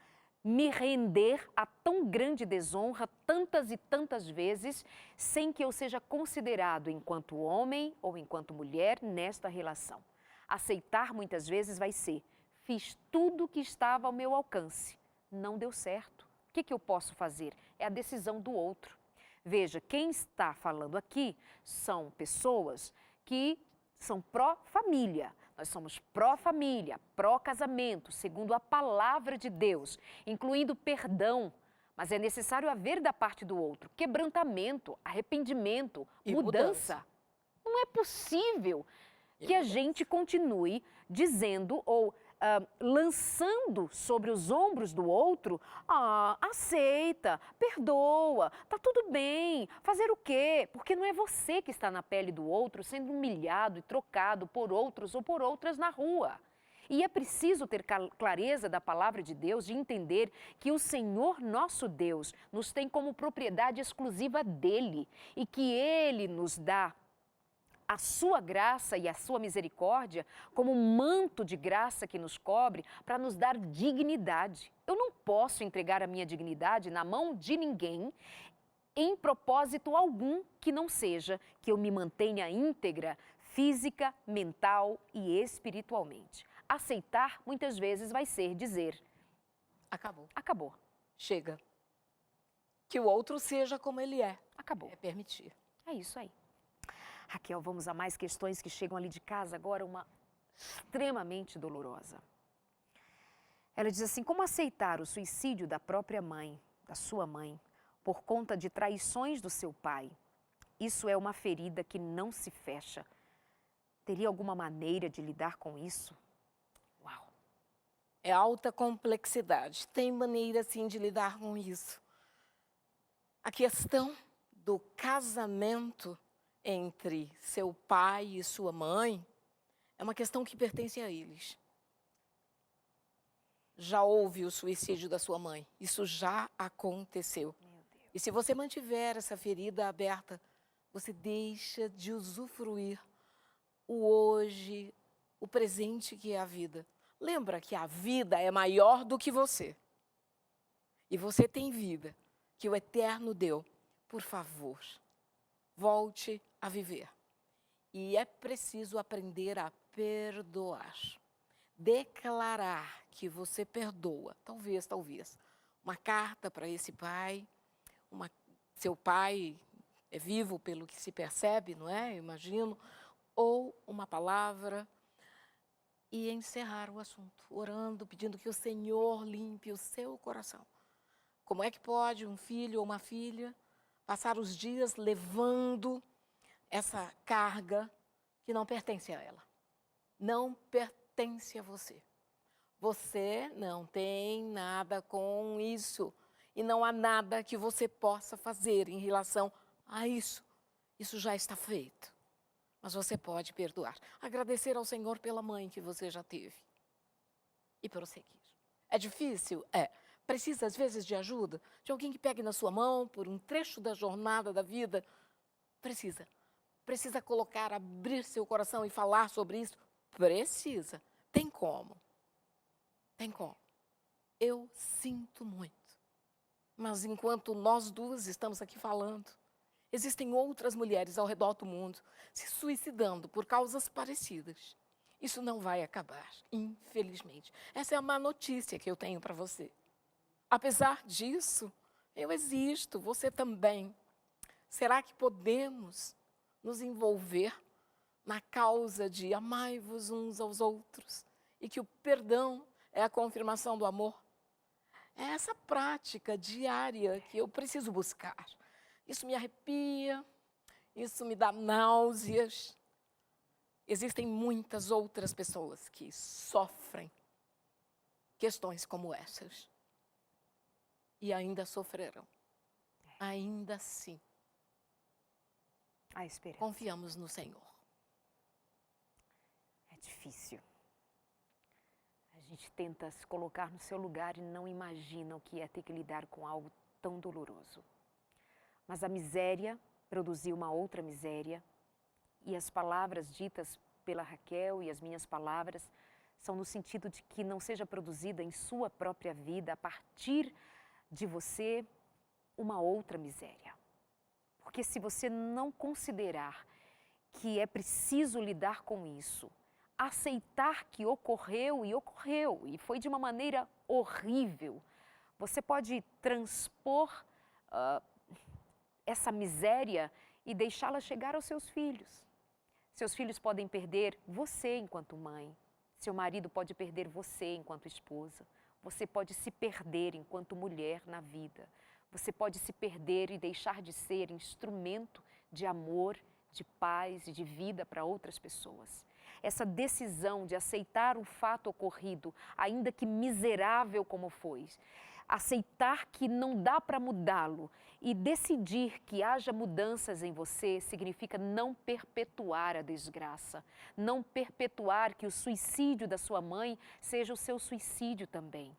A: me render a tão grande desonra tantas e tantas vezes sem que eu seja considerado enquanto homem ou enquanto mulher nesta relação. Aceitar muitas vezes vai ser: fiz tudo o que estava ao meu alcance, não deu certo. O que eu posso fazer? É a decisão do outro. Veja, quem está falando aqui são pessoas que são pró-família. Nós somos pró-família, pró-casamento, segundo a palavra de Deus, incluindo perdão. Mas é necessário haver da parte do outro quebrantamento, arrependimento, mudança. Não é possível que a gente continue dizendo ou lançando sobre os ombros do outro: aceita, perdoa, tá tudo bem, fazer o quê? Porque não é você que está na pele do outro sendo humilhado e trocado por outros ou por outras na rua. E é preciso ter clareza da palavra de Deus, de entender que o Senhor nosso Deus nos tem como propriedade exclusiva dele e que ele nos dá a sua graça e a sua misericórdia como um manto de graça que nos cobre para nos dar dignidade. Eu não posso entregar a minha dignidade na mão de ninguém em propósito algum que não seja que eu me mantenha íntegra física, mental e espiritualmente. Aceitar muitas vezes vai ser dizer:
B: acabou.
A: Acabou.
B: Chega. Que o outro seja como ele é.
A: Acabou.
B: É permitir.
A: É isso aí. Raquel, vamos a mais questões que chegam ali de casa agora, uma extremamente dolorosa. Ela diz assim: como aceitar o suicídio da própria mãe, da sua mãe, por conta de traições do seu pai? Isso é uma ferida que não se fecha. Teria alguma maneira de lidar com isso? Uau!
B: É alta complexidade. Tem maneira, sim, de lidar com isso. A questão do casamento entre seu pai e sua mãe é uma questão que pertence a eles. Já houve o suicídio da sua mãe. Isso já aconteceu. E se você mantiver essa ferida aberta, você deixa de usufruir o hoje, o presente que é a vida. Lembra que a vida é maior do que você. E você tem vida que o Eterno deu. Por favor, volte a viver. E é preciso aprender a perdoar. Declarar que você perdoa. Talvez. Uma carta para esse pai. Seu pai é vivo pelo que se percebe, não é? Eu imagino. Ou uma palavra. E encerrar o assunto, orando, pedindo que o Senhor limpe o seu coração. Como é que pode um filho ou uma filha passar os dias levando essa carga que não pertence a ela? Não pertence a você. Você não tem nada com isso. E não há nada que você possa fazer em relação a isso. Isso já está feito. Mas você pode perdoar. Agradecer ao Senhor pela mãe que você já teve. E prosseguir. É difícil? É. Precisa, às vezes, de ajuda? De alguém que pegue na sua mão por um trecho da jornada da vida? Precisa. Precisa colocar, abrir seu coração e falar sobre isso? Precisa. Tem como. Tem como. Eu sinto muito. Mas enquanto nós duas estamos aqui falando, existem outras mulheres ao redor do mundo se suicidando por causas parecidas. Isso não vai acabar, infelizmente. Essa é a má notícia que eu tenho para você. Apesar disso, eu existo, você também. Será que podemos nos envolver na causa de amai-vos uns aos outros e que o perdão é a confirmação do amor? É essa prática diária que eu preciso buscar. Isso me arrepia, isso me dá náuseas. Existem muitas outras pessoas que sofrem questões como essas. e ainda sofrerão. Ainda assim,
A: A esperança.
B: confiamos no Senhor.
A: É difícil. A gente tenta se colocar no seu lugar e não imagina o que é ter que lidar com algo tão doloroso. Mas a miséria produziu uma outra miséria e as palavras ditas pela Raquel e as minhas palavras são no sentido de que não seja produzida em sua própria vida, a partir de você, uma outra miséria. Porque se você não considerar que é preciso lidar com isso, aceitar que ocorreu e foi de uma maneira horrível, você pode transpor essa miséria e deixá-la chegar aos seus filhos. Seus filhos podem perder você enquanto mãe, seu marido pode perder você enquanto esposa, você pode se perder enquanto mulher na vida, você pode se perder e deixar de ser instrumento de amor, de paz e de vida para outras pessoas. Essa decisão de aceitar o fato ocorrido, ainda que miserável como foi, aceitar que não dá para mudá-lo e decidir que haja mudanças em você significa não perpetuar a desgraça, não perpetuar que o suicídio da sua mãe seja o seu suicídio também.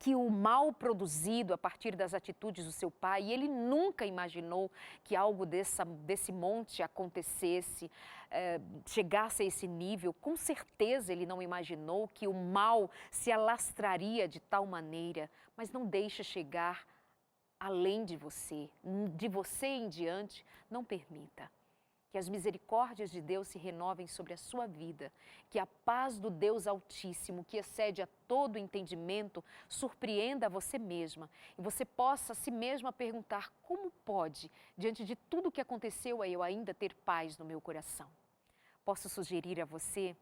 A: Que o mal produzido a partir das atitudes do seu pai, e ele nunca imaginou que algo desse monte acontecesse, chegasse a esse nível. Com certeza ele não imaginou que o mal se alastraria de tal maneira, mas não deixe chegar além de você em diante, não permita. Que as misericórdias de Deus se renovem sobre a sua vida, que a paz do Deus Altíssimo, que excede a todo entendimento, surpreenda você mesma e você possa a si mesma perguntar como pode, diante de tudo o que aconteceu, eu ainda ter paz no meu coração. Posso sugerir a você,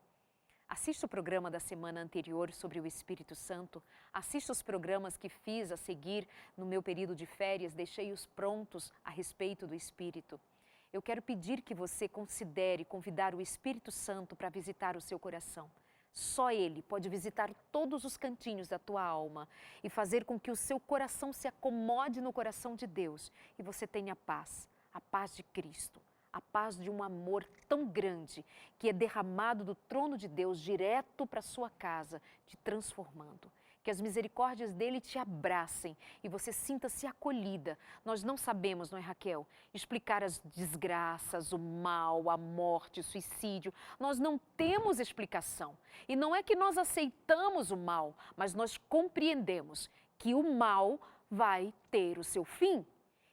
A: assista o programa da semana anterior sobre o Espírito Santo, assista os programas que fiz a seguir no meu período de férias, deixei-os prontos a respeito do Espírito. Eu quero pedir que você considere convidar o Espírito Santo para visitar o seu coração. Só Ele pode visitar todos os cantinhos da tua alma e fazer com que o seu coração se acomode no coração de Deus e você tenha paz, a paz de Cristo, a paz de um amor tão grande que é derramado do trono de Deus direto para a sua casa, te transformando. Que as misericórdias dele te abracem e você sinta-se acolhida. Nós não sabemos, não é, Raquel, explicar as desgraças, o mal, a morte, o suicídio. Nós não temos explicação. E não é que nós aceitamos o mal, mas nós compreendemos que o mal vai ter o seu fim.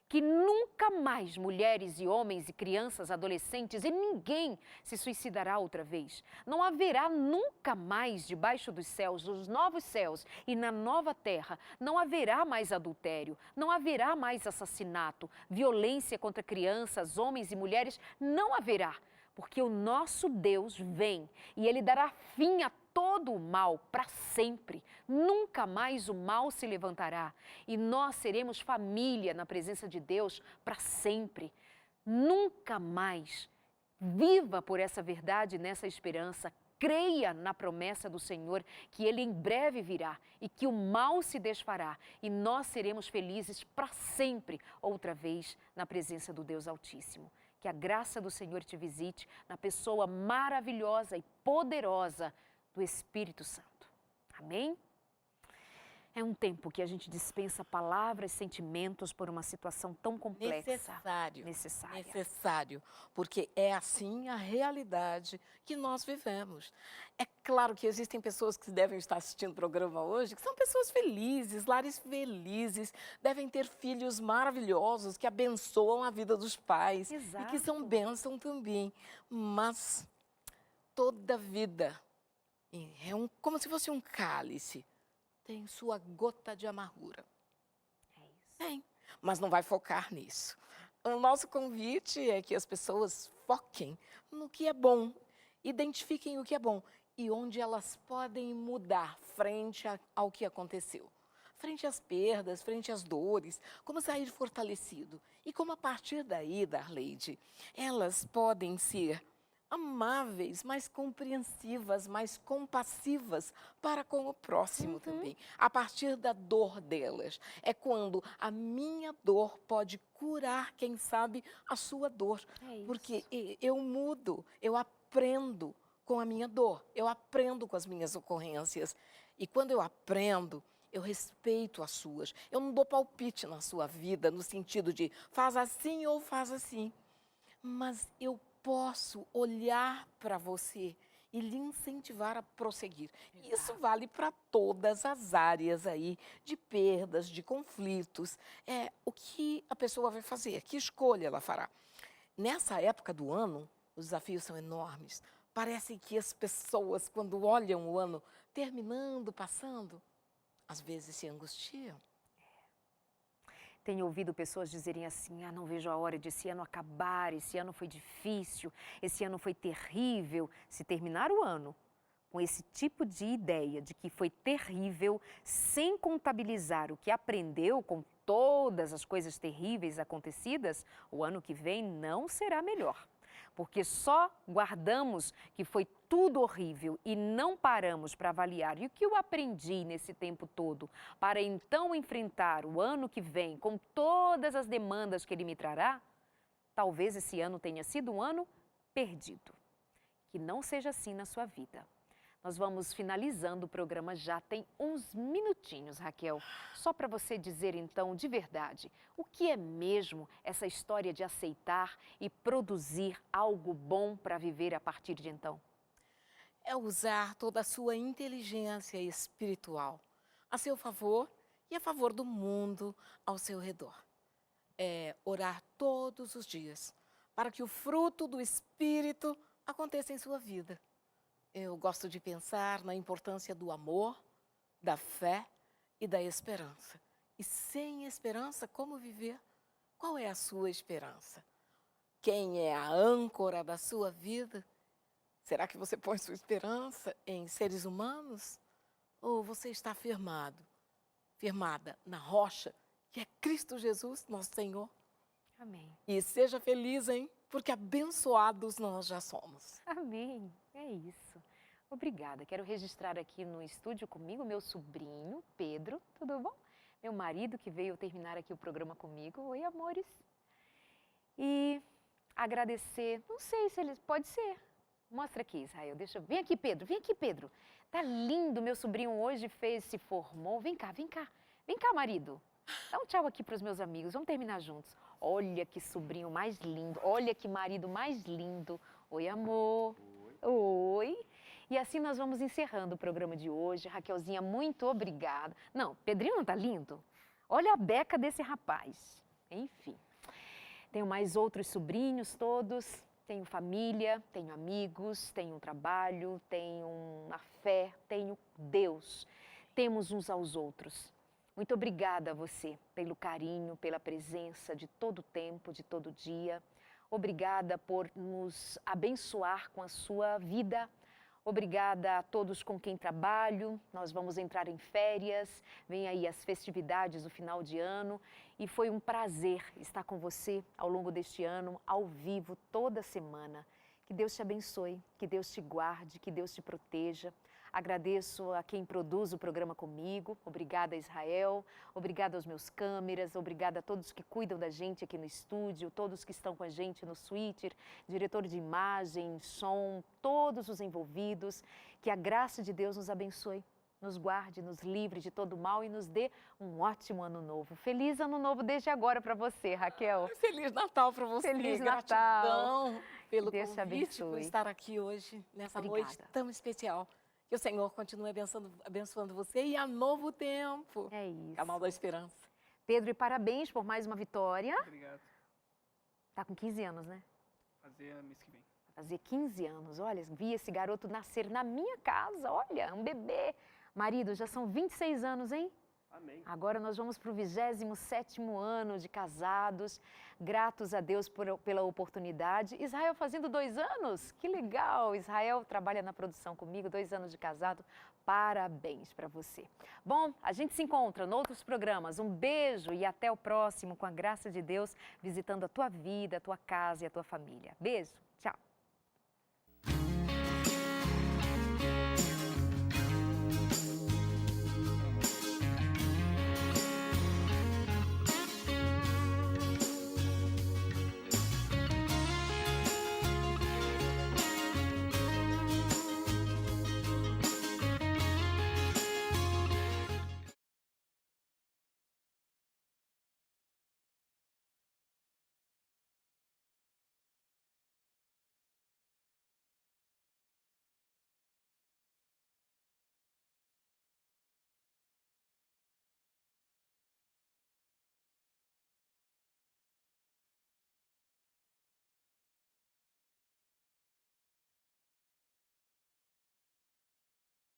A: Que nunca mais mulheres e homens e crianças, adolescentes e ninguém se suicidará outra vez. Não haverá nunca mais debaixo dos céus, dos novos céus e na nova terra, não haverá mais adultério, não haverá mais assassinato, violência contra crianças, homens e mulheres, não haverá. Porque o nosso Deus vem e Ele dará fim a todo o mal para sempre. Nunca mais o mal se levantará e nós seremos família na presença de Deus para sempre. Nunca mais. Viva por essa verdade, nessa esperança. Creia na promessa do Senhor que Ele em breve virá e que o mal se desfará e nós seremos felizes para sempre outra vez na presença do Deus Altíssimo. Que a graça do Senhor te visite na pessoa maravilhosa e poderosa do Espírito Santo. Amém? É um tempo que a gente dispensa palavras, sentimentos por uma situação tão complexa.
B: Necessário, porque é assim a realidade que nós vivemos. É claro que existem pessoas que devem estar assistindo o programa hoje, que são pessoas felizes, lares felizes, devem ter filhos maravilhosos que abençoam a vida dos pais.
A: Exato.
B: E que são bênção também. Mas toda vida como se fosse um cálice, tem sua gota de amargura.
A: É isso.
B: Tem, mas não vai focar nisso. O nosso convite é que as pessoas foquem no que é bom, identifiquem o que é bom e onde elas podem mudar frente ao que aconteceu. Frente às perdas, frente às dores, como sair fortalecido. E como a partir daí, Darleide, elas podem ser amáveis, mais compreensivas, mais compassivas para com o próximo também. A partir da dor delas. É quando a minha dor pode curar, quem sabe, a sua dor.
A: É isso.
B: Porque eu mudo, eu aprendo com a minha dor, eu aprendo com as minhas ocorrências. E quando eu aprendo, eu respeito as suas. Eu não dou palpite na sua vida, no sentido de faz assim ou faz assim. Mas eu posso olhar para você e lhe incentivar a prosseguir. Isso vale para todas as áreas aí de perdas, de conflitos. O que a pessoa vai fazer, que escolha ela fará. Nessa época do ano, os desafios são enormes. Parece que as pessoas, quando olham o ano terminando, passando, às vezes se angustiam.
A: Tenho ouvido pessoas dizerem assim, não vejo a hora de esse ano acabar, esse ano foi difícil, esse ano foi terrível. Se terminar o ano com esse tipo de ideia de que foi terrível, sem contabilizar o que aprendeu com todas as coisas terríveis acontecidas, o ano que vem não será melhor. Porque só guardamos que foi tudo horrível e não paramos para avaliar e o que eu aprendi nesse tempo todo, para então enfrentar o ano que vem com todas as demandas que ele me trará, talvez esse ano tenha sido um ano perdido. Que não seja assim na sua vida. Nós vamos finalizando o programa, já tem uns minutinhos, Raquel. Só para você dizer então, de verdade, o que é mesmo essa história de aceitar e produzir algo bom para viver a partir de então?
B: É usar toda a sua inteligência espiritual a seu favor e a favor do mundo ao seu redor. É orar todos os dias para que o fruto do Espírito aconteça em sua vida. Eu gosto de pensar na importância do amor, da fé e da esperança. E sem esperança, como viver? Qual é a sua esperança? Quem é a âncora da sua vida? Será que você põe sua esperança em seres humanos? Ou você está firmada na rocha, que é Cristo Jesus, nosso Senhor?
A: Amém.
B: E seja feliz, hein? Porque abençoados nós já somos.
A: Amém. É isso. Obrigada. Quero registrar aqui no estúdio comigo meu sobrinho, Pedro. Tudo bom? Meu marido que veio terminar aqui o programa comigo. Oi, amores. E agradecer, não sei se eles... Pode ser. Mostra aqui, Israel. Vem aqui, Pedro. Vem aqui, Pedro. Tá lindo. Meu sobrinho hoje se formou. Vem cá, vem cá. Vem cá, marido. Dá um tchau aqui para os meus amigos. Vamos terminar juntos. Olha que sobrinho mais lindo. Olha que marido mais lindo. Oi, amor. Oi. E assim nós vamos encerrando o programa de hoje. Raquelzinha, muito obrigada. Não, Pedrinho não tá lindo? Olha a beca desse rapaz. Enfim. Tenho mais outros sobrinhos todos. Tenho família, tenho amigos, tenho um trabalho, tenho uma fé, tenho Deus. Temos uns aos outros. Muito obrigada a você pelo carinho, pela presença de todo o tempo, de todo dia. Obrigada por nos abençoar com a sua vida. Obrigada a todos com quem trabalho. Nós vamos entrar em férias, vem aí as festividades do final de ano e foi um prazer estar com você ao longo deste ano, ao vivo, toda semana. Que Deus te abençoe, que Deus te guarde, que Deus te proteja. Agradeço a quem produz o programa comigo, obrigada a Israel, obrigada aos meus câmeras, obrigada a todos que cuidam da gente aqui no estúdio, todos que estão com a gente no switcher, diretor de imagem, som, todos os envolvidos. Que a graça de Deus nos abençoe, nos guarde, nos livre de todo mal e nos dê um ótimo ano novo. Feliz ano novo desde agora para você, Raquel.
B: Feliz Natal para você.
A: Feliz
B: Natal.
A: Natal.
B: Pelo
A: Deus te
B: convite, por
A: abençoe.
B: estar aqui hoje, nessa
A: Obrigada.
B: noite tão especial. Que o Senhor continue abençoando você e a Novo Tempo.
A: É isso.
B: Canal da Esperança.
A: Pedro, e parabéns por mais uma vitória.
C: Obrigado.
A: Tá com 15 anos, né?
C: Fazer mês que vem.
A: Vai fazer 15 anos. Olha, vi esse garoto nascer na minha casa. Olha, um bebê. Marido, já são 26 anos, hein?
C: Amém.
A: Agora nós vamos para o 27º ano de casados. Gratos a Deus pela oportunidade. Israel fazendo 2 anos? Que legal! Israel trabalha na produção comigo, 2 anos de casado. Parabéns para você. Bom, a gente se encontra em outros programas. Um beijo e até o próximo, com a graça de Deus, visitando a tua vida, a tua casa e a tua família. Beijo, tchau!